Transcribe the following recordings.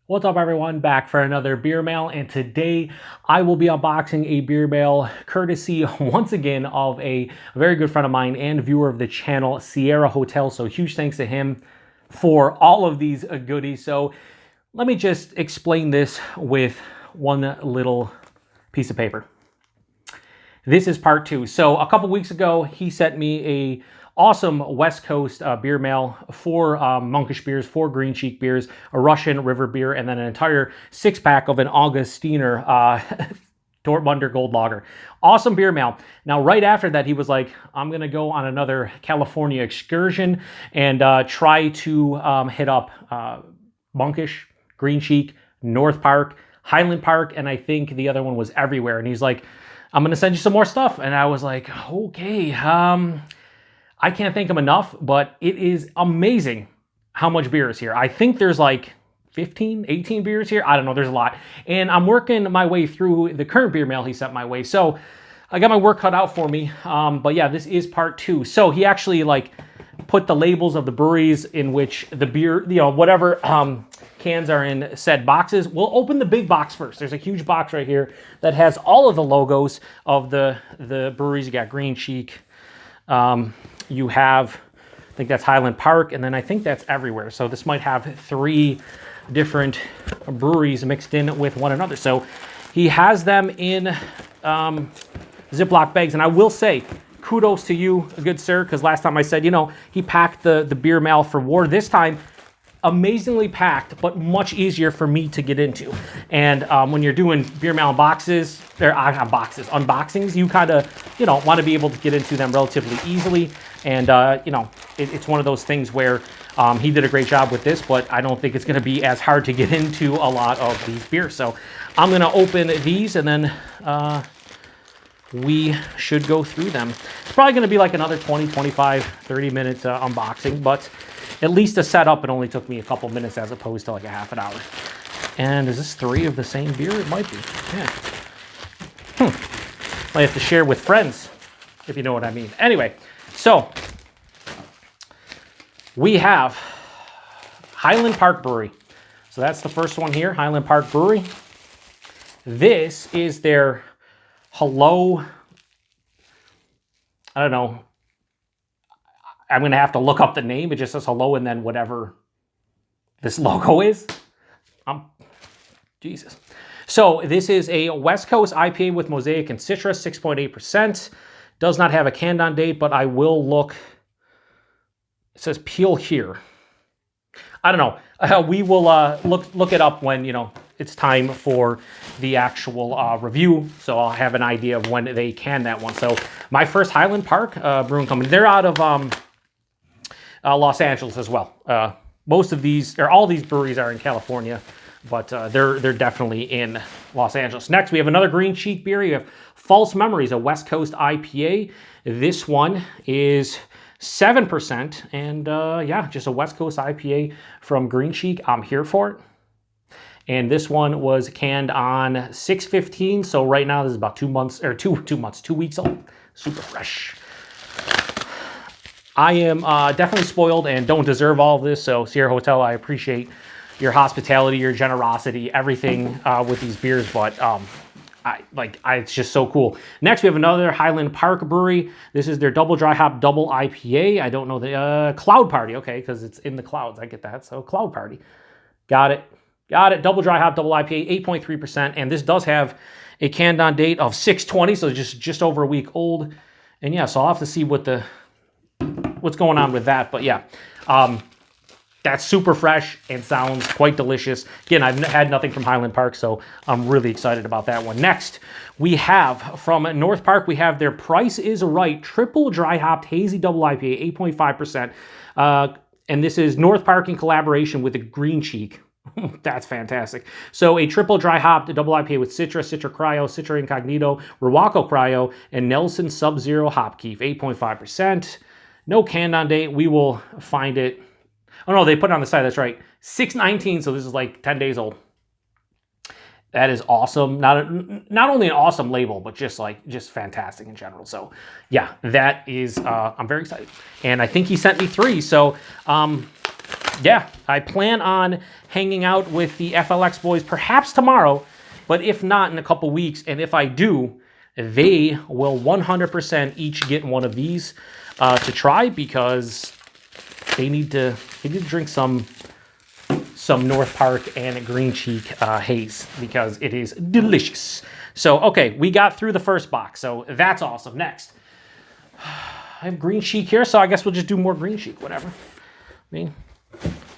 What's up, everyone? Back for another beer mail, and today I will be unboxing a beer mail courtesy once again of a very good friend of mine and viewer of the channel, Sierra Hotel. So huge thanks to him for all of these goodies. So let me just explain this with one little piece of paper. This is part two. So a couple weeks ago, he sent me a awesome West Coast beer mail, 4 monkish beers, 4 green cheek beers, a Russian river beer, and then an entire 6-pack of an Augustiner Dortmunder Gold Lager. Awesome beer mail. Now, right after that, he was like, I'm going to go on another California excursion and try to hit up Monkish, Green Cheek, North Park, Highland Park, and I think the other one was Everywhere. And he's like, I'm going to send you some more stuff. And I was like, okay, I can't thank him enough, but it is amazing how much beer is here. I think there's like 15, 18 beers here. I don't know, there's a lot. And I'm working my way through the current beer mail he sent my way. So I got my work cut out for me. But yeah, this is part two. So he actually like put the labels of the breweries in which the beer, whatever cans are in said boxes. We'll open the big box first. There's a huge box right here that has all of the logos of the breweries. You got Green Cheek. You have, I think that's Highland Park, and then I think that's Everywhere. So this might have 3 different breweries mixed in with one another. So he has them in Ziploc bags, and I will say, kudos to you, good sir, because last time I said, he packed the beer mail for war. This time, amazingly packed, but much easier for me to get into. And when you're doing beer mail unboxings, you kind of, want to be able to get into them relatively easily. And, it's one of those things where he did a great job with this, but I don't think it's going to be as hard to get into a lot of these beers. So I'm going to open these and then we should go through them. It's probably going to be like another 20, 25, 30 minute unboxing, but at least to set up, it only took me a couple minutes as opposed to like a half an hour. And is this 3 of the same beer? It might be. Yeah. Might have to share with friends, if you know what I mean. Anyway, so we have Highland Park Brewery. So that's the first one here, Highland Park Brewery. This is their hello. I don't know. I'm going to have to look up the name. It just says hello and then whatever this logo is. Jesus. So this is a West Coast IPA with mosaic and citrus, 6.8%. Does not have a canned-on date, but I will look. It says peel here. I don't know. We will look it up when, it's time for the actual review. So I'll have an idea of when they can that one. So my first Highland Park Brewing Company. They're out of Los Angeles as well. Most of these, or all these breweries are in California, but they're definitely in Los Angeles. Next, we have another Green Cheek beer. You have False Memories, a West Coast IPA. This one is 7%, and yeah, just a West Coast IPA from Green Cheek. I'm here for it. And this one was canned on 6/15, so right now this is about 2 months, or 2 weeks old. Super fresh. I am definitely spoiled and don't deserve all of this, so Sierra Hotel, I appreciate your hospitality, your generosity, everything with these beers, but it's just so cool. Next, we have another Highland Park Brewery. This is their double dry hop double IPA. I don't know the Cloud Party, okay, because it's in the clouds. I get that, so Cloud Party. Got it. Double dry hop double IPA, 8.3%, and this does have a canned on date of 6/20, so just over a week old. And yeah, so I'll have to see what's going on with that, but yeah, that's super fresh and sounds quite delicious. Again, I've had nothing from Highland Park, so I'm really excited about that one. Next, we have from North Park, we have their Price is Right triple dry hopped hazy double IPA, 8.5%, and this is North Park in collaboration with the Green Cheek. That's fantastic. So a triple dry hopped double IPA with Citra, Citra Cryo, Citra Incognito, Rowacco Cryo, and Nelson Sub-Zero Hop Keef, 8.5%. No canned on date. We will find it. Oh no, they put it on the side. That's right. 6/19. So this is like 10 days old. That is awesome. Not only an awesome label, but just fantastic in general. So yeah, that is. I'm very excited, and I think he sent me 3. So yeah, I plan on hanging out with the FLX boys perhaps tomorrow, but if not, in a couple weeks. And if I do, they will 100% each get one of these to try, because they need to drink some North Park and Green Cheek haze, because it is delicious. So, okay, we got through the first box, so that's awesome. Next, I have Green Cheek here, so I guess we'll just do more Green Cheek, whatever. I mean,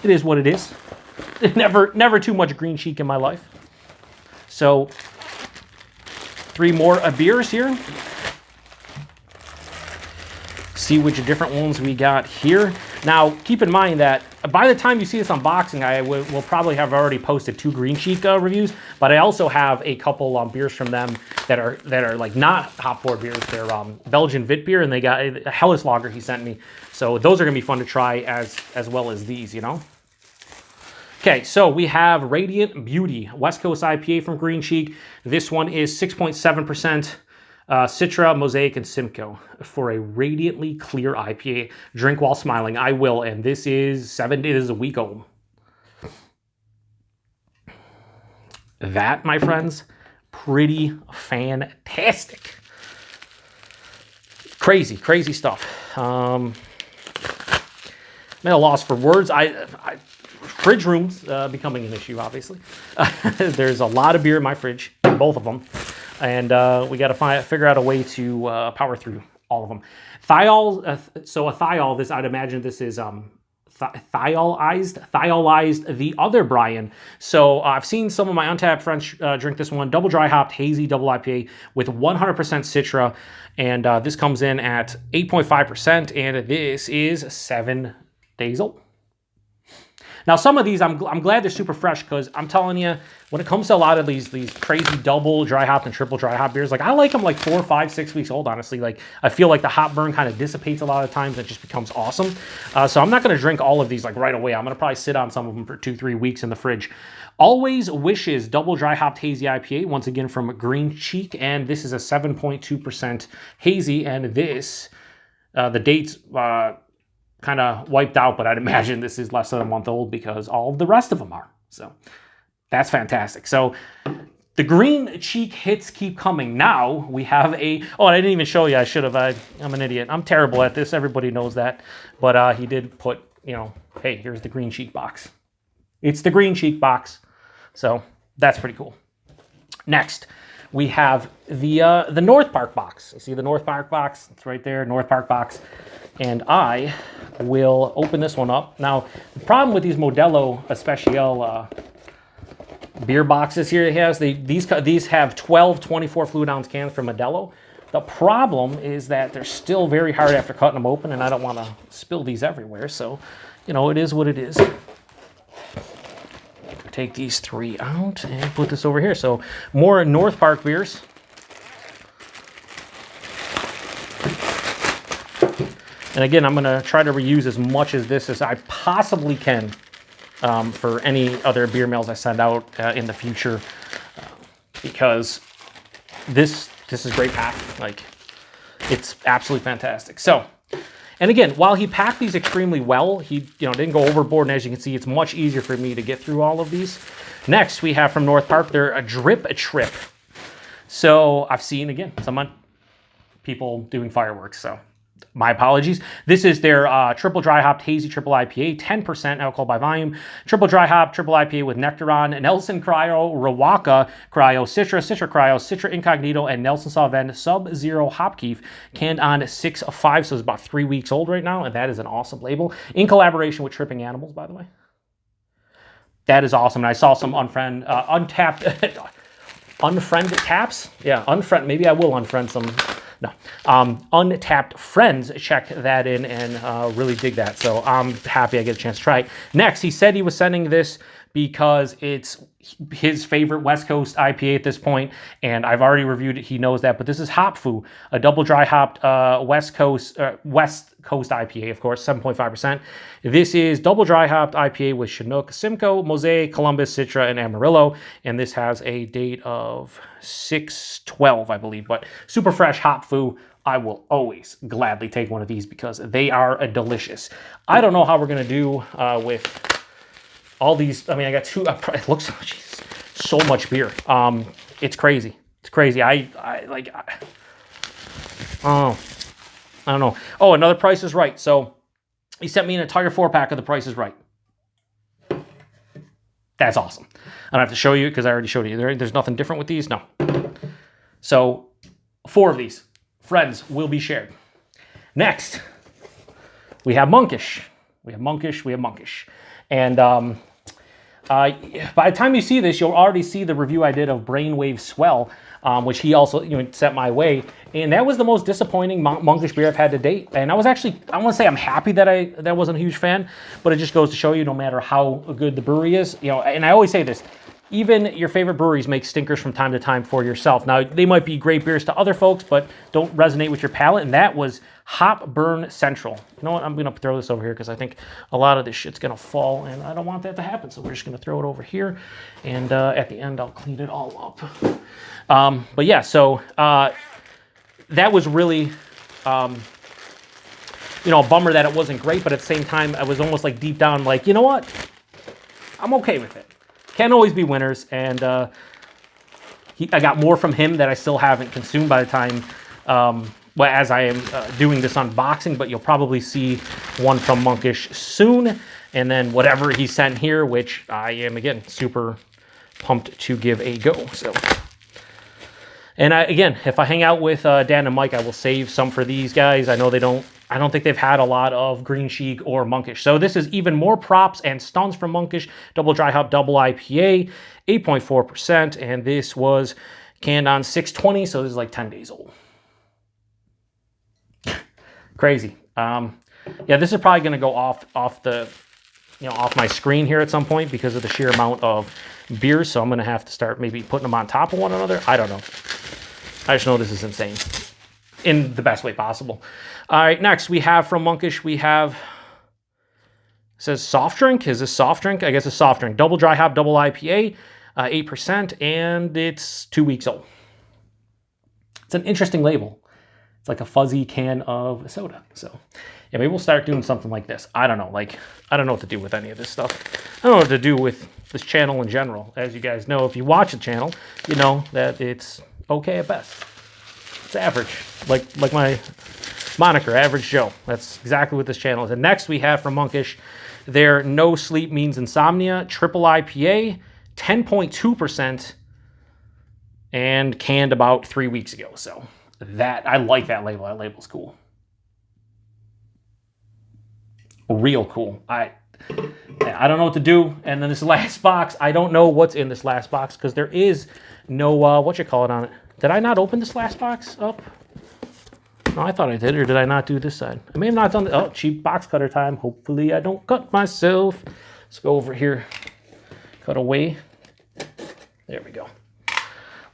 it is what it is. Never too much Green Cheek in my life. So, 3 more beers here. See which different ones we got here. Now, keep in mind that by the time you see this unboxing, I will probably have already posted 2 Green Cheek reviews, but I also have a couple beers from them that are like not hop forward beers. They're Belgian Vit beer, and they got a Helles Lager he sent me. So those are gonna be fun to try as well as these, you know. Okay, so we have Radiant Beauty, West Coast IPA from Green Cheek. This one is 6.7%. Citra, Mosaic, and Simcoe for a radiantly clear IPA. Drink while smiling. I will, and this is 7 days a week old. That, my friends, pretty fantastic. Crazy, crazy stuff. I'm at a loss for words. Fridge room's becoming an issue, obviously. There's a lot of beer in my fridge, both of them. And we got to figure out a way to power through all of them. Thiol, so a thiol, this, I'd imagine this is thiolized the other Brian. So I've seen some of my Untappd friends drink this one. Double dry hopped, hazy, double IPA with 100% Citra. And this comes in at 8.5%, and this is 7 days old. Now, some of these, I'm glad they're super fresh, because I'm telling you, when it comes to a lot of these crazy double dry hop and triple dry hop beers, like I like them like 4, 5, 6 weeks old, honestly. Like I feel like the hop burn kind of dissipates a lot of times and it just becomes awesome. So I'm not going to drink all of these like right away. I'm going to probably sit on some of them for 2, 3 weeks in the fridge. Always Wishes Double Dry Hopped Hazy IPA, once again from Green Cheek, and this is a 7.2% hazy, and this, the dates, kind of wiped out, but I'd imagine this is less than a month old because all of the rest of them are. So that's fantastic. So the Green Cheek hits keep coming. Now we have oh, I didn't even show you. I should have. I'm an idiot. I'm terrible at this. Everybody knows that. But he did put, you know, hey, here's the Green Cheek box. It's the Green Cheek box. So that's pretty cool. Next, we have the North Park box. You see the North Park box? It's right there, North Park box. And I will open this one up. Now, the problem with these Modelo Especial beer boxes here it has, these have 12 24 fluid ounce cans from Modelo. The problem is that they're still very hard after cutting them open, and I don't want to spill these everywhere. So, you know, it is what it is. Take these 3 out and put this over here. So, more North Park beers. And again, I'm going to try to reuse as much of this as I possibly can for any other beer mails I send out in the future, because this is great pack. Like, it's absolutely fantastic. So, and again, while he packed these extremely well, he didn't go overboard, and as you can see, it's much easier for me to get through all of these. Next, we have from North Park, they're a Drip Trip. So I've seen, again, some people doing fireworks, so my apologies. This is their triple dry hopped hazy triple IPA, 10% alcohol by volume. Triple dry hop, triple IPA with Nectaron, Nelson Cryo, Rawaka Cryo, Citra Cryo, Citra Incognito, and Nelson Sauvin Sub-Zero Hop Keef, canned on 6/5, so it's about 3 weeks old right now, and that is an awesome label. In collaboration with Tripping Animals, by the way. That is awesome. And I saw some Untappd taps. Yeah, maybe I will unfriend some. No. Untappd friends check that in and really dig that. So I'm happy I get a chance to try it. Next, he said he was sending this because it's his favorite West Coast IPA at this point, and I've already reviewed it. He knows that, but this is Hop Fu, a double dry hopped West Coast IPA, of course, 7.5%. This is double dry hopped IPA with Chinook, Simcoe, Mosaic, Columbus, Citra, and Amarillo, and this has a date of 6/12, I believe, but super fresh Hop Fu. I will always gladly take one of these because they are delicious. I don't know how we're going to do with all these. I mean, I got two. It looks, geez, so much beer. It's crazy. It's crazy. Oh, I don't know. Oh, another Price is Right. So he sent me an entire 4-pack of the Price is Right. That's awesome. I don't have to show you because I already showed you. There's nothing different with these. No. So 4 of these. Friends will be shared. Next, we have Monkish. We have Monkish. And by the time you see this, you'll already see the review I did of Brainwave Swell, which he also sent my way. And that was the most disappointing Monkish beer I've had to date. And I was actually, I want to say I'm happy that I wasn't a huge fan, but it just goes to show you no matter how good the brewery is, and I always say this, even your favorite breweries make stinkers from time to time for yourself. Now, they might be great beers to other folks, but don't resonate with your palate. And that was Hop Burn Central. You know what? I'm going to throw this over here because I think a lot of this shit's going to fall, and I don't want that to happen. So we're just going to throw it over here. And at the end, I'll clean it all up. But yeah, so that was really, a bummer that it wasn't great. But at the same time, I was almost like deep down like, you know what? I'm okay with it. Can't always be winners, and I got more from him that I still haven't consumed by the time, as I am doing this unboxing, but you'll probably see one from Monkish soon, and then whatever he sent here, which I am, again, super pumped to give a go. So, and again, if I hang out with Dan and Mike, I will save some for these guys. I know I don't think they've had a lot of Green Sheik or Monkish. So this is even more props and stuns from Monkish. Double dry hop, double IPA, 8.4%. And this was canned on 6/20, so this is like 10 days old. Crazy. Yeah, this is probably going to go off my screen here at some point because of the sheer amount of beers. So I'm going to have to start maybe putting them on top of one another. I don't know. I just know this is insane in the best way possible. All right, next we have from Monkish, it says soft drink. Is this soft drink? I guess it's soft drink. Double dry hop, double IPA, 8%, and it's 2 weeks old. It's an interesting label. It's like a fuzzy can of soda. So yeah, maybe we'll start doing something like this. I don't know. I don't know what to do with any of this stuff. I don't know what to do with this channel in general. As you guys know, if you watch the channel, you know that it's okay at best. It's average, like my moniker, Average Joe. That's exactly what this channel is. And next we have from Monkish their No Sleep Means Insomnia triple IPA, 10.2%, and canned about 3 weeks ago. So I like that label. That label's cool. Real cool. I don't know what to do. And then this last box, I don't know what's in this last box because there is no on it. Did I not open this last box up? No, I thought I did, or did I not do this side? I may have not done oh, cheap box cutter time. Hopefully I don't cut myself. Let's go over here. Cut away. There we go.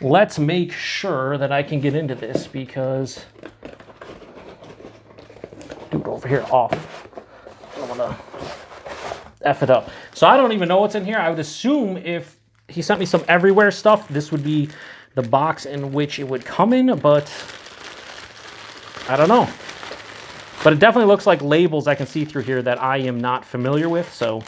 Let's make sure that I can get into this because do it over here off. I don't want to F it up. So I don't even know what's in here. I would assume if he sent me some everywhere stuff, this would be the box in which it would come in, but I don't know. But it definitely looks like labels I can see through here that I am not familiar with. So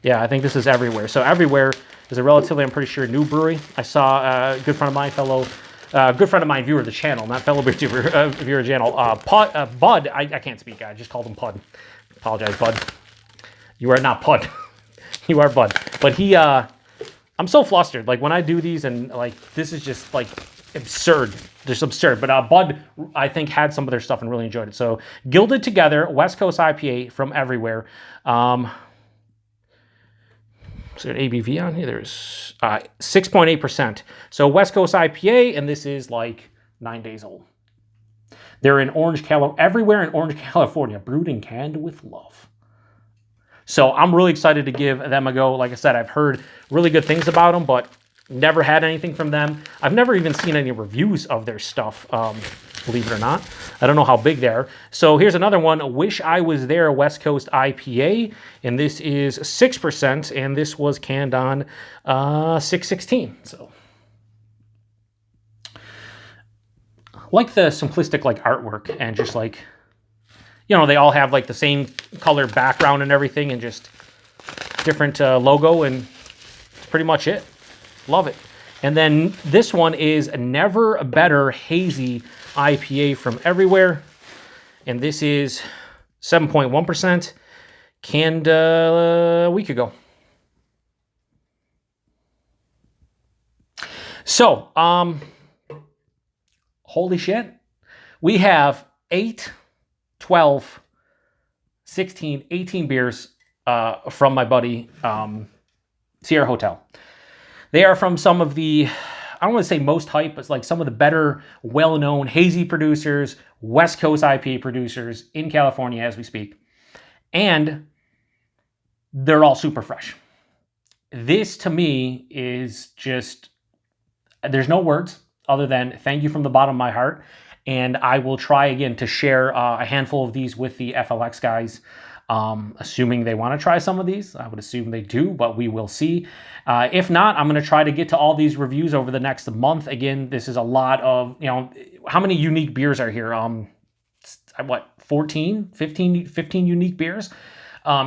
yeah, I think this is Everywhere. So Everywhere is a relatively, I'm pretty sure, new brewery. I saw a good friend of mine, viewer of the channel, not fellow viewer of the channel, Bud. I can't speak. I just called him Pud. Apologize, Bud. You are not Pud. You are Bud. But he, I'm so flustered. Like when I do these and like, this is just like absurd. Just absurd. But Bud, I think, had some of their stuff and really enjoyed it. So Gilded Together, West Coast IPA from Everywhere. Is there an ABV on here? There's 6.8%. So West Coast IPA, and this is like 9 days old. They're in Everywhere in Orange, California, brewed and canned with love. So I'm really excited to give them a go. Like I said, I've heard really good things about them, but never had anything from them. I've never even seen any reviews of their stuff, believe it or not. I don't know how big they are. So here's another one, Wish I Was There West Coast IPA, and this is 6%, and this was canned on 6/16. So like the simplistic like artwork and just like, you know, they all have like the same color background and everything and just different logo, and that's pretty much it. Love it. And then this one is a Never Better Hazy IPA from Everywhere. And this is 7.1%, canned a week ago. So, holy shit. We have 8, 12, 16, 18 beers from my buddy Sierra Hotel. They are from some of the, I don't want to say most hype, but like some of the better, well-known hazy producers, West Coast IPA producers in California as we speak. And they're all super fresh. This to me is just, there's no words other than thank you from the bottom of my heart. And I will try again to share a handful of these with the FLX guys, assuming they want to try some of these. I would assume they do, but we will see. If not, I'm going to try to get to all these reviews over the next month. Again, this is a lot of, you know, how many unique beers are here? What, 14, 15 unique beers?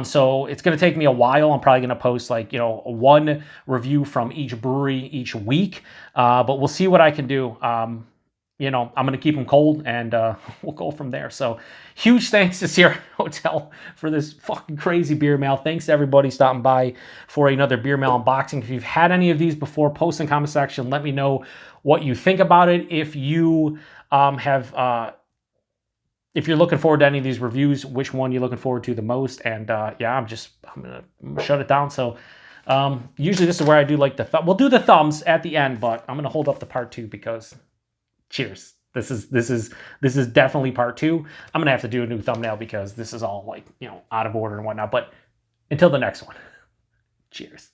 So it's going to take me a while. I'm probably going to post like, you know, one review from each brewery each week. But we'll see what I can do. You know, I'm going to keep them cold and we'll go from there. So huge thanks to Sierra Hotel for this fucking crazy beer mail. Thanks to everybody stopping by for another beer mail unboxing. If you've had any of these before, post in the comment section. Let me know what you think about it. If you if you're looking forward to any of these reviews, which one you're looking forward to the most. And yeah, I'm gonna shut it down. So usually this is where I do like we'll do the thumbs at the end, but I'm gonna hold up the part 2 because cheers. This is definitely part 2. I'm gonna have to do a new thumbnail because this is all like, you know, out of order and whatnot. But until the next one, cheers.